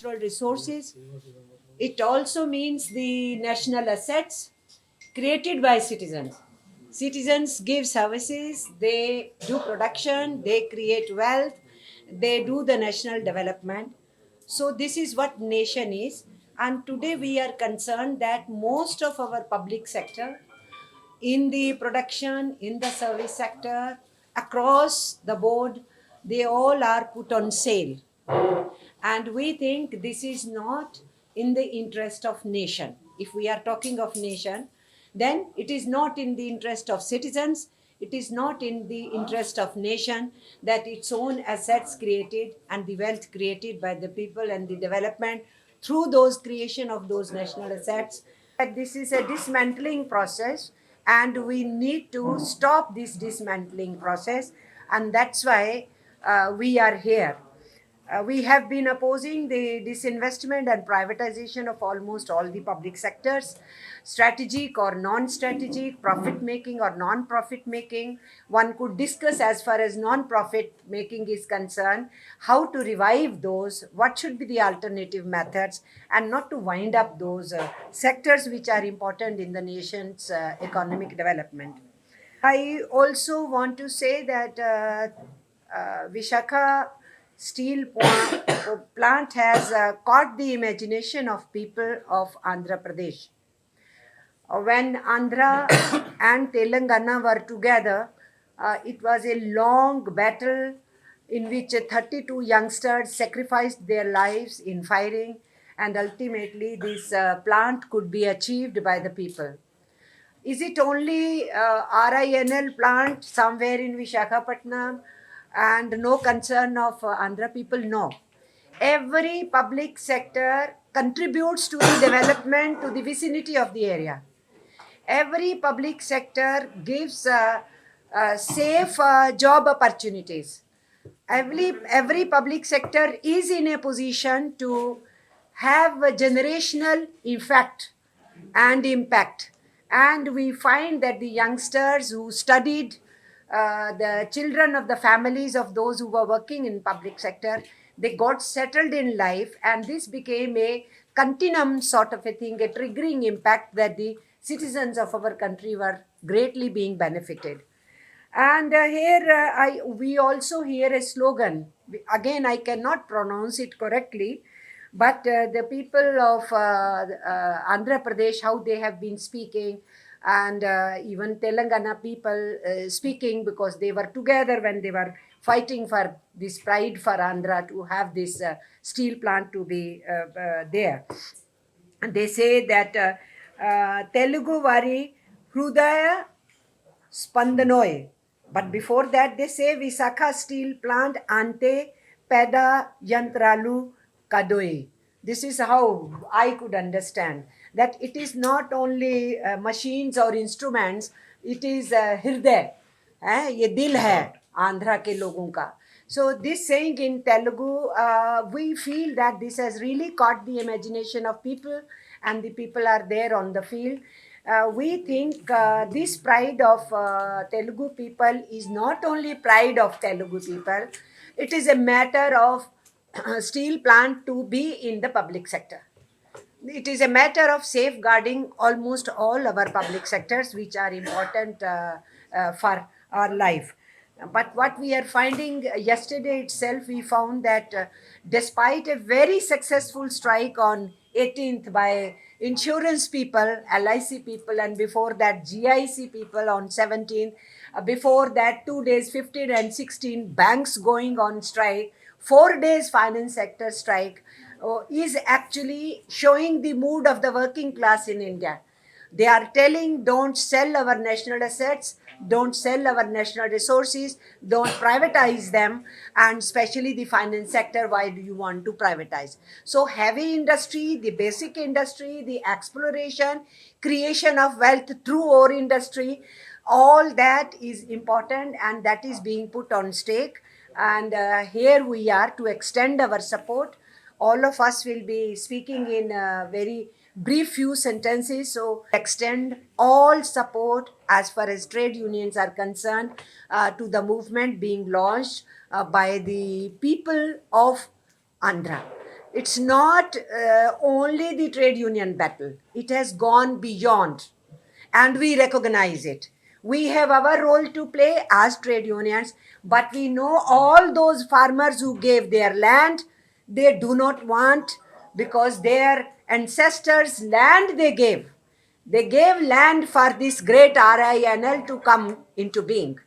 natural resources. It also means the national assets created by citizens. Citizens give services, they do production, they create wealth, they do the national development. So, this is what nation is. And today we are concerned that most of our public sector in the production, in the service sector, across the board, they all are put on sale. And we think this is not in the interest of nation. If we are talking of nation, then it is not in the interest of citizens, it is not in the interest of nation that its own assets created and the wealth created by the people and the development through those creation of those national assets, that this is a dismantling process and we need to stop this dismantling process. And that's why we are here. We have been opposing the disinvestment and privatization of almost all the public sectors, strategic or non-strategic, profit-making or non-profit making. One could discuss as far as non-profit making is concerned, how to revive those, what should be the alternative methods, and not to wind up those sectors which are important in the nation's economic development. I also want to say that Vishakha plant has caught the imagination of people of Andhra Pradesh. When Andhra and Telangana were together, it was a long battle in which 32 youngsters sacrificed their lives in firing, and ultimately this plant could be achieved by the people. Is it only RINL plant somewhere in Vishakhapatnam and no concern of Andhra people? No. Every public sector contributes to the development to the vicinity of the area. Every public sector gives safe job opportunities. Every public sector is in a position to have a generational effect and impact. And we find that the youngsters who studied, the children of the families of those who were working in public sector, they got settled in life, and this became a continuum sort of a thing, a triggering impact that the citizens of our country were greatly being benefited. And we also hear a slogan. Again, I cannot pronounce it correctly, but the people of Andhra Pradesh, how they have been speaking, and even Telangana people speaking, because they were together when they were fighting for this pride for Andhra to have this steel plant to be there. And they say that Telugu Vari Hrudaya Spandanoy. But before that, they say Visakha steel plant ante peda yantralu kadoi. This is how I could understand that it is not only machines or instruments, it is hirday. ये दिल है आंध्रा के लोगों का. So this saying in Telugu, we feel that this has really caught the imagination of people, and the people are there on the field. We think this pride of Telugu people is not only pride of Telugu people, it is a matter of steel plant to be in the public sector. It is a matter of safeguarding almost all our public sectors which are important for our life. But what we are finding yesterday itself, we found that despite a very successful strike on 18th by insurance people, LIC people, and before that GIC people on 17th, before that 2 days, 15 and 16, banks going on strike, 4 days finance sector strike, is actually showing the mood of the working class in India. They are telling, don't sell our national assets, don't sell our national resources, don't privatize them, and especially the finance sector, why do you want to privatize? So heavy industry, the basic industry, the exploration, creation of wealth through ore industry, all that is important, and that is being put on stake. And here we are to extend our support. All of us will be speaking in very brief few sentences. So extend all support as far as trade unions are concerned to the movement being launched by the people of Andhra. It's not only the trade union battle, it has gone beyond, and we recognize it. We have our role to play as trade unions, but we know all those farmers who gave their land, they do not want, because their ancestors' land they gave. They gave land for this great RINL to come into being.